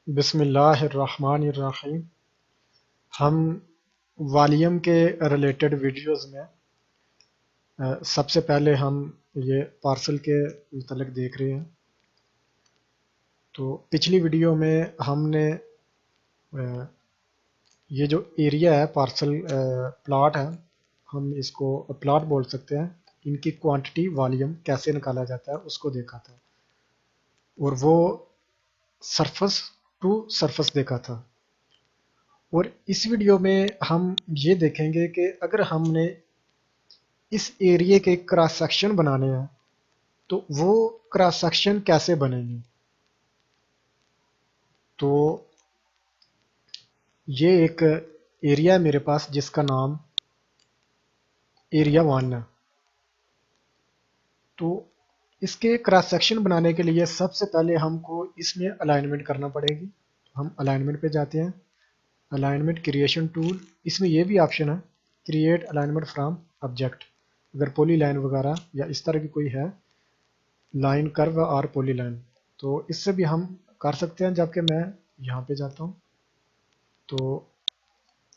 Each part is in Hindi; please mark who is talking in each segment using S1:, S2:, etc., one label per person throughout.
S1: बिस्मिल्लाहिर्रहमानिर्रहीम। हम वॉल्यूम के रिलेटेड वीडियोस में सबसे पहले हम ये पार्सल के मुतल्लिक देख रहे हैं। तो पिछली वीडियो में हमने ये जो एरिया है पार्सल प्लॉट है, हम इसको प्लॉट बोल सकते हैं, इनकी क्वांटिटी वॉल्यूम कैसे निकाला जाता है उसको देखा था, और वो सरफेस टू सरफेस देखा था। और इस वीडियो में हम ये देखेंगे कि अगर हमने इस एरिया के क्रॉस सेक्शन बनाने हैं तो वो क्रॉस सेक्शन कैसे बनेंगे। तो ये एक एरिया है मेरे पास जिसका नाम एरिया 1 है। तो इसके क्रॉस सेक्शन बनाने के लिए सबसे पहले हमको इसमें अलाइनमेंट करना पड़ेगी। हम अलाइनमेंट पे जाते हैं, अलाइनमेंट क्रिएशन टूल, इसमें ये भी ऑप्शन है क्रिएट अलाइनमेंट फ्रॉम ऑब्जेक्ट। अगर पॉली लाइन वगैरह या इस तरह की कोई है लाइन, कर्व और पॉली लाइन, तो इससे भी हम कर सकते हैं। जबकि मैं यहाँ पे जाता हूँ तो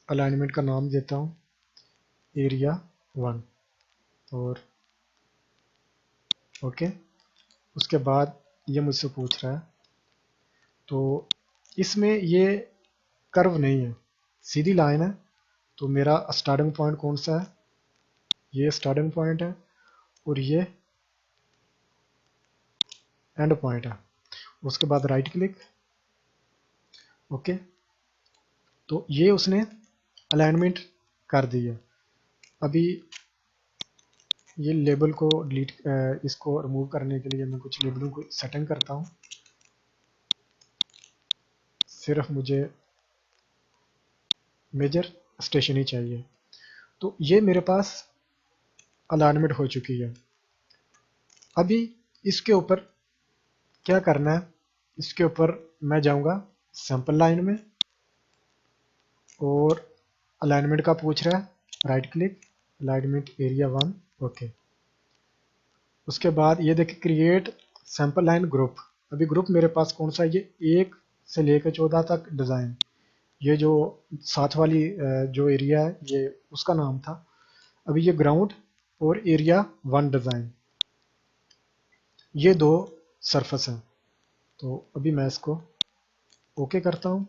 S1: अलाइनमेंट का नाम देता हूँ एरिया 1 और ओके। उसके बाद ये मुझसे पूछ रहा है, तो इसमें ये कर्व नहीं है, सीधी लाइन है। तो मेरा स्टार्टिंग पॉइंट कौन सा है, ये स्टार्टिंग पॉइंट है और ये एंड पॉइंट है। उसके बाद राइट क्लिक, ओके। तो ये उसने अलाइनमेंट कर दी है। अभी ये लेबल को डिलीट, इसको रिमूव करने के लिए मैं कुछ लेबलों को सेटिंग करता हूँ। सिर्फ मुझे मेजर स्टेशन ही चाहिए। तो ये मेरे पास अलाइनमेंट हो चुकी है। अभी इसके ऊपर क्या करना है, इसके ऊपर मैं जाऊंगा सैंपल लाइन में और अलाइनमेंट का पूछ रहा है, right click alignment area 1, okay. उसके बाद ये देखिए क्रिएट सैंपल लाइन ग्रुप। अभी ग्रुप मेरे पास कौन सा है, ये 1 से लेकर 14 तक डिज़ाइन। ये जो साथ वाली जो एरिया है ये उसका नाम था। अभी ये ग्राउंड और एरिया 1 डिज़ाइन, ये 2 सरफेस हैं। तो अभी मैं इसको ओके करता हूँ।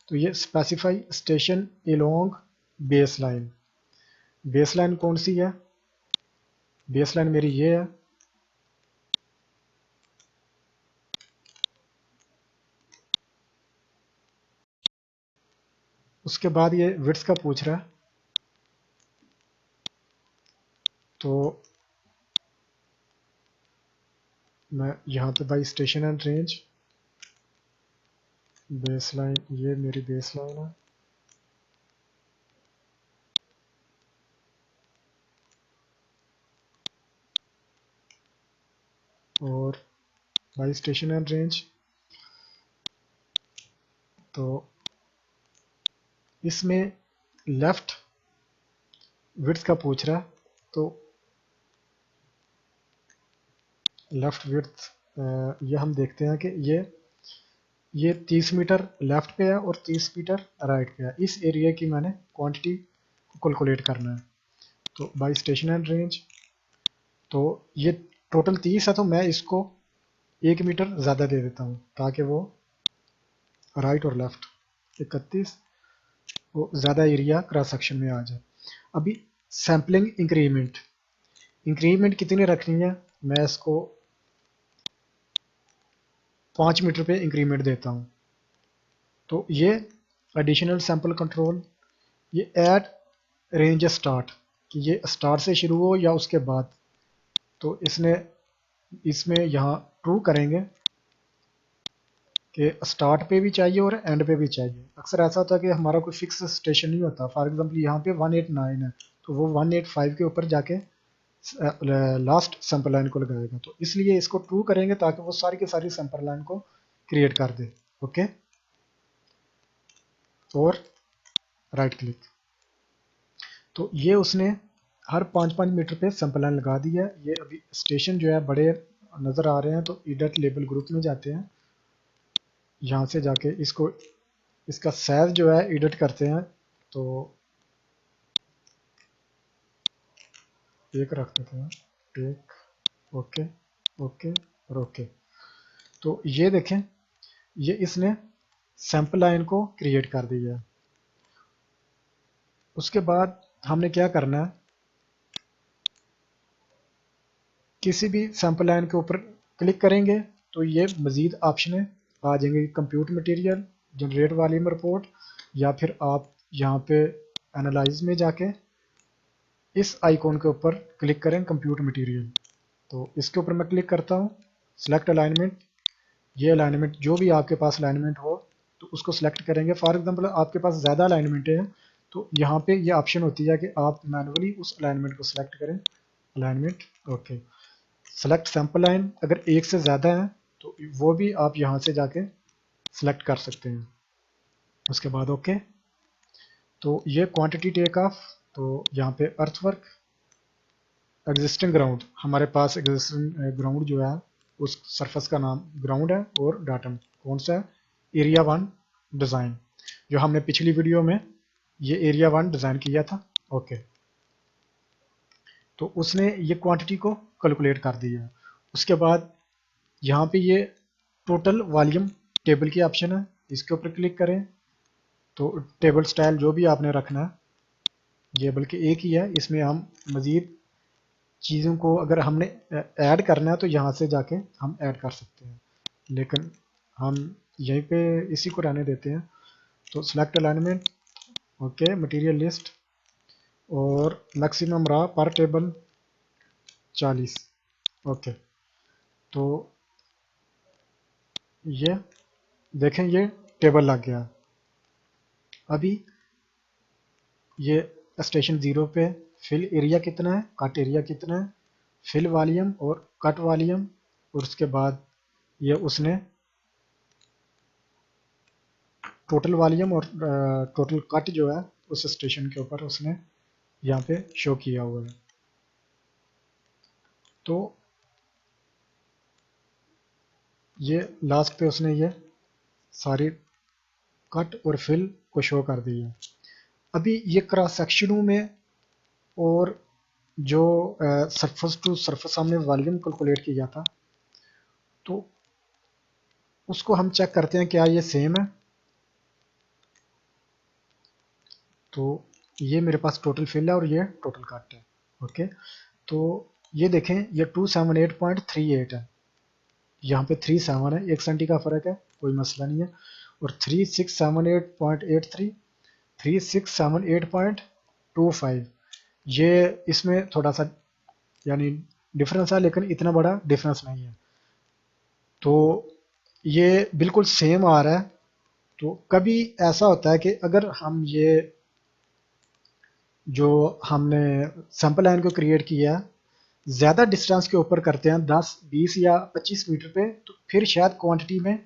S1: तो ये specify station along base line, base line कौन सी है, बेस लाइन मेरी ये है। उसके बाद ये विड्थ का पूछ रहा है, तो मैं यहाँ पे by station and range base line, ये मेरी बेस लाइन है। और बाई स्टेशन एंड रेंज, तो इसमें लेफ्ट विड्थ का पूछ रहा है। तो लेफ्ट विड्थ ये हम देखते हैं कि ये 30 मीटर लेफ्ट पे है और 30 मीटर राइट पे है। इस एरिया की मैंने क्वांटिटी कैलकुलेट करना है। तो बाई स्टेशन एंड रेंज, तो ये टोटल 30 है, तो मैं इसको 1 मीटर ज़्यादा दे देता हूँ ताकि वो राइट और लेफ्ट 31 वो ज़्यादा एरिया क्रॉस सेक्शन में आ जाए। अभी सैम्पलिंग इंक्रीमेंट, इंक्रीमेंट कितनी रखनी है, मैं इसको 5 मीटर पे इंक्रीमेंट देता हूँ। तो ये एडिशनल सैंपल कंट्रोल, ये ऐड रेंज स्टार्ट, कि ये स्टार्ट से शुरू हो या उसके बाद। तो इसमें यहाँ ट्रू करेंगे कि स्टार्ट पे भी चाहिए और एंड पे भी चाहिए। अक्सर ऐसा होता है कि हमारा कोई फिक्स स्टेशन नहीं होता। फॉर एग्जांपल यहाँ पे 189 है तो वो 185 के ऊपर जाके लास्ट सैंपल लाइन को लगाएगा। तो इसलिए इसको ट्रू करेंगे ताकि वो सारी की सारी सैंपल लाइन को क्रिएट कर दे, ओके। और राइट क्लिक, तो ये उसने हर 5-5 मीटर पे सैंपल लाइन लगा दी है। ये अभी स्टेशन जो है बड़े नज़र आ रहे हैं, तो एडिट लेबल ग्रुप में जाते हैं यहाँ से जाके इसको, इसका साइज जो है एडिट करते हैं, तो एक रख देते हैं, एक, ओके ओके और ओके। तो ये देखें, ये इसने सैंपल लाइन को क्रिएट कर दिया है। उसके बाद हमने क्या करना है, किसी भी सैंपल लाइन के ऊपर क्लिक करेंगे तो ये मज़ीद ऑप्शन आ जाएंगे, compute material, generate volume report, या फिर आप यहाँ पे एनालाइज में जाके इस आइकॉन के ऊपर क्लिक करें, कंप्यूट मटेरियल। तो इसके ऊपर मैं क्लिक करता हूँ, सिलेक्ट अलाइनमेंट, ये अलाइनमेंट जो भी आपके पास अलाइनमेंट हो तो उसको सिलेक्ट करेंगे। फॉर एग्जांपल आपके पास ज़्यादा अलाइनमेंट है तो यहाँ पे ये ऑप्शन होती है कि आप मैनुअली उस अलाइनमेंट को सिलेक्ट करें, alignment, okay. Select sample line, अगर एक से ज़्यादा है तो वो भी आप यहाँ से जाके सिलेक्ट कर सकते हैं। उसके बाद ओके। तो ये क्वांटिटी टेक ऑफ, तो यहाँ पे अर्थवर्क, एग्जिस्टिंग ग्राउंड, हमारे पास एग्जिस्टिंग ग्राउंड जो है उस सरफेस का नाम ग्राउंड है, और डाटम कौन सा है, एरिया 1 डिज़ाइन, जो हमने पिछली वीडियो में ये एरिया 1 डिज़ाइन किया था, ओके। तो उसने ये क्वांटिटी को कैलकुलेट कर दिया। उसके बाद यहाँ पे ये टोटल वॉल्यूम टेबल की ऑप्शन है, इसके ऊपर क्लिक करें तो टेबल स्टाइल जो भी आपने रखना है, ये बल्कि एक ही है, इसमें हम मज़ीद चीज़ों को अगर हमने ऐड करना है तो यहाँ से जाके हम ऐड कर सकते हैं, लेकिन हम यहीं पे इसी को रहने देते हैं। तो select alignment, okay, material list, और मैक्सिमम रहा पर टेबल 40, ओके। तो ये देखें, ये टेबल लग गया। अभी ये स्टेशन 0 पे फिल एरिया कितना है, कट एरिया कितना है, फिल वॉल्यूम और कट वॉल्यूम, और उसके बाद ये उसने टोटल वॉल्यूम और टोटल कट जो है उस स्टेशन के ऊपर उसने यहाँ पे शो किया हुआ है। तो ये लास्ट पे उसने ये सारी कट और फिल को शो कर दी है। अभी ये क्रॉस सेक्शनों में और जो सरफेस टू सरफेस हमने वॉल्यूम कैलकुलेट किया था, तो उसको हम चेक करते हैं क्या ये सेम है। तो ये मेरे पास टोटल फिल है और ये टोटल कट है, ओके। तो ये देखें, ये 278.38 है, यहाँ पे 37 है, 1 सेंटी का फ़र्क है, कोई मसला नहीं है। और 3678.83, 3678.25, ये इसमें थोड़ा सा यानी डिफरेंस है, लेकिन इतना बड़ा डिफरेंस नहीं है। तो ये बिल्कुल सेम आ रहा है। तो कभी ऐसा होता है कि अगर हम ये जो हमने सैंपल लाइन को क्रिएट किया ज़्यादा डिस्टेंस के ऊपर करते हैं, 10, 20 या 25 मीटर पे, तो फिर शायद क्वांटिटी में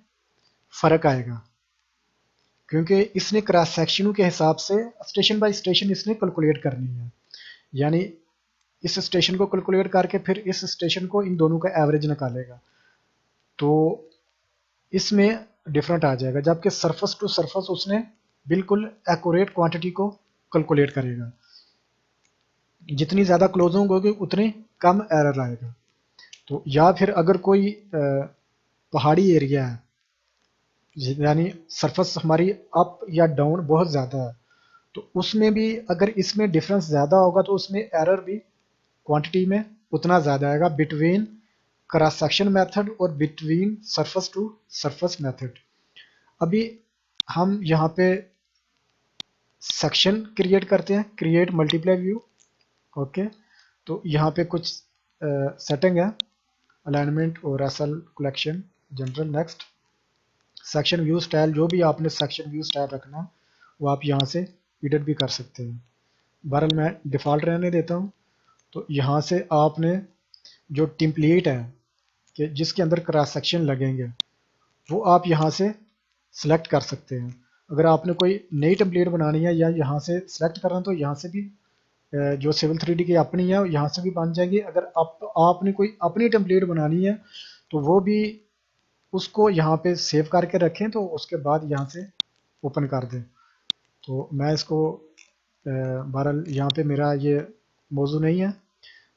S1: फ़र्क आएगा, क्योंकि इसने क्रॉस सेक्शनों के हिसाब से स्टेशन बाय स्टेशन इसने कैलकुलेट करनी है, यानी इस स्टेशन को कैलकुलेट करके फिर इस स्टेशन को, इन दोनों का एवरेज निकालेगा, तो इसमें डिफरेंट आ जाएगा। जबकि सरफेस टू सरफेस उसने बिल्कुल एक्यूरेट क्वांटिटी को कैलकुलेट करेगा, जितनी ज़्यादा क्लोजिंग होगी उतनी कम एरर आएगा। तो या फिर अगर कोई पहाड़ी एरिया है, यानी सरफेस हमारी अप या डाउन बहुत ज़्यादा है, तो उसमें भी अगर इसमें डिफरेंस ज़्यादा होगा तो उसमें एरर भी क्वांटिटी में उतना ज़्यादा आएगा, बिटवीन क्रॉस सेक्शन मेथड और between surface to surface method. अभी हम यहाँ पे सेक्शन क्रिएट करते हैं, क्रिएट मल्टीप्लाई व्यू, ओके। तो यहाँ पे कुछ सेटिंग है, अलाइनमेंट और SL collection, general, next, section view style, जो भी आपने सेक्शन व्यू स्टाइल रखना है वो आप यहाँ से एडिट भी कर सकते हैं। बहरहाल मैं डिफ़ॉल्ट रहने देता हूँ। तो यहाँ से आपने जो टेम्पलेट है कि जिसके अंदर क्रॉस सेक्शन लगेंगे वो आप यहाँ से सिलेक्ट कर सकते हैं। अगर आपने कोई नई टेम्पलेट बनानी है या यहाँ से सिलेक्ट करना तो यहाँ से भी जो सिविल 3D की अपनी है यहाँ से भी बन जाएगी। अगर आपने कोई अपनी टेम्पलेट बनानी है तो वो भी उसको यहाँ पे सेव करके रखें, तो उसके बाद यहाँ से ओपन कर दें। तो मैं इसको बहरहाल यहाँ पे मेरा ये मौजू नहीं है,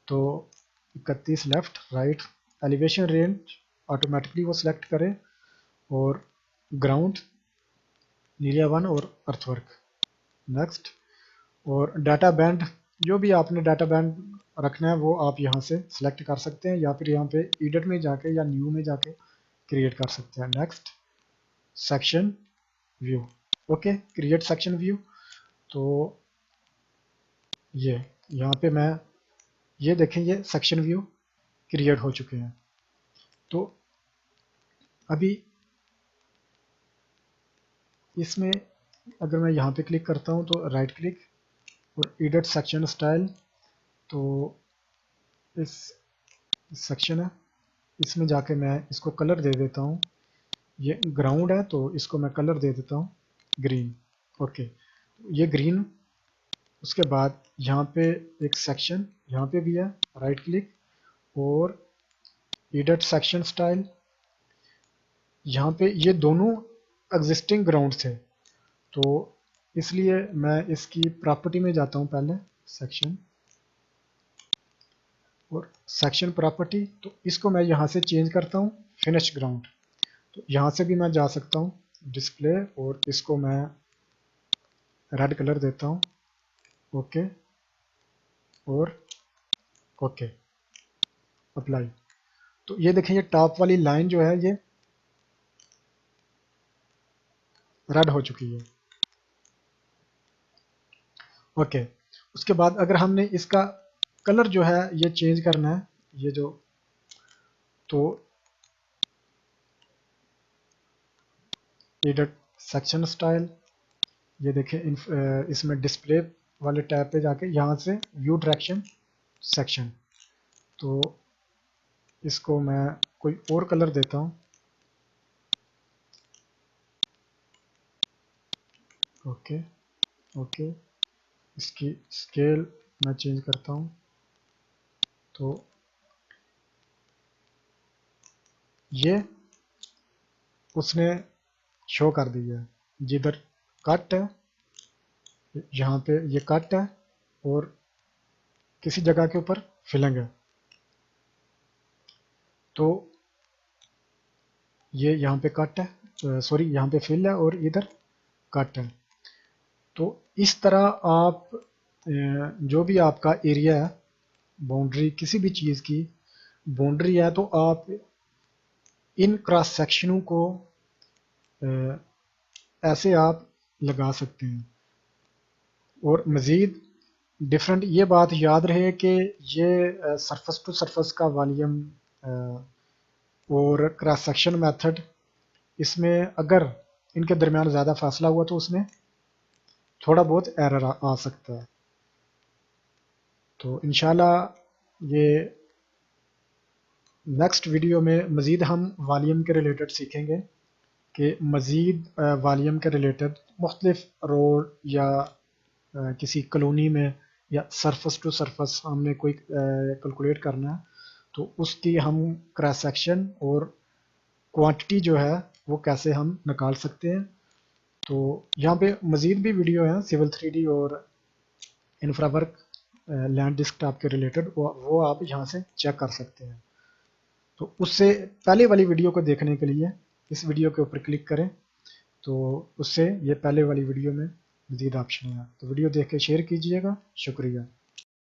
S1: तो 31 left right, elevation range automatically वो सिलेक्ट करें, और ग्राउंड नीलिया 1 और अर्थवर्क नेक्स्ट। और डाटा बैंड, जो भी आपने डाटा बैंड रखना है वो आप यहाँ से सिलेक्ट कर सकते हैं, या फिर यहाँ पे एडिट में जाके या न्यू में जाके क्रिएट कर सकते हैं। Next, section view, okay, create section view. तो ये यहाँ पे मैं, ये देखें, ये सेक्शन व्यू क्रिएट हो चुके हैं। तो अभी इसमें अगर मैं यहाँ पे क्लिक करता हूँ तो राइट क्लिक और एडिट सेक्शन स्टाइल, तो इस सेक्शन है, इसमें जाके मैं इसको कलर दे देता हूँ। ये ग्राउंड है तो इसको मैं कलर दे देता हूँ ग्रीन, ओके, ये ग्रीन। उसके बाद यहाँ पे एक सेक्शन यहाँ पे भी है, राइट क्लिक और एडिट सेक्शन स्टाइल। यहाँ पे ये दोनों एग्जिस्टिंग ग्राउंड थे, तो इसलिए मैं इसकी प्रॉपर्टी में जाता हूँ पहले, सेक्शन और सेक्शन प्रॉपर्टी। तो इसको मैं यहाँ से चेंज करता हूँ फिनिश ग्राउंड। तो यहाँ से भी मैं जा सकता हूँ डिस्प्ले, और इसको मैं रेड कलर देता हूँ, ओके और ओके, अप्लाई। तो ये देखें, ये टॉप वाली लाइन जो है ये रेड हो चुकी है, ओके। उसके बाद अगर हमने इसका कलर जो है ये चेंज करना है, ये जो, तो एडिट सेक्शन स्टाइल, ये देखें इसमें डिस्प्ले वाले टैब पे जाके यहाँ से व्यू डायरेक्शन सेक्शन, तो इसको मैं कोई और कलर देता हूँ, ओके ओके। इसकी स्केल मैं चेंज करता हूँ, तो ये उसने शो कर दिया है। जिधर कट है, यहाँ पे ये कट है और किसी जगह के ऊपर फिलिंग है, तो ये यहाँ पे कट है, सॉरी यहाँ पे फिल है और इधर कट है। तो इस तरह आप जो भी आपका एरिया है, बाउंड्री किसी भी चीज़ की बाउंड्री है, तो आप इन क्रॉस सेक्शनों को ऐसे आप लगा सकते हैं। और मज़ीद डिफरेंट ये बात याद रहे कि ये सरफेस टू सरफेस का वॉल्यूम और क्रॉस सेक्शन मेथड, इसमें अगर इनके दरमियान ज़्यादा फासला हुआ तो उसमें थोड़ा बहुत एरर आ सकता है। तो इंशाल्लाह ये नेक्स्ट वीडियो में मज़ीद हम वॉल्यूम के रिलेटेड सीखेंगे कि मज़ीद वॉल्यूम के रिलेटेड मुख्तलिफ रोड या किसी कॉलोनी में या सरफेस टू सरफेस हमने कोई कैलकुलेट करना है, तो उसकी हम क्रॉस सेक्शन और क्वांटिटी जो है वो कैसे हम निकाल सकते हैं। तो यहाँ पे मज़ीद भी वीडियो हैं सिविल 3D और इंफ्रावर्क लैंड डेस्कटॉप के रिलेटेड, वो आप यहाँ से चेक कर सकते हैं। तो उससे पहले वाली वीडियो को देखने के लिए इस वीडियो के ऊपर क्लिक करें, तो उससे ये पहले वाली वीडियो में मज़ीद ऑप्शन है। तो वीडियो देख के शेयर कीजिएगा, शुक्रिया।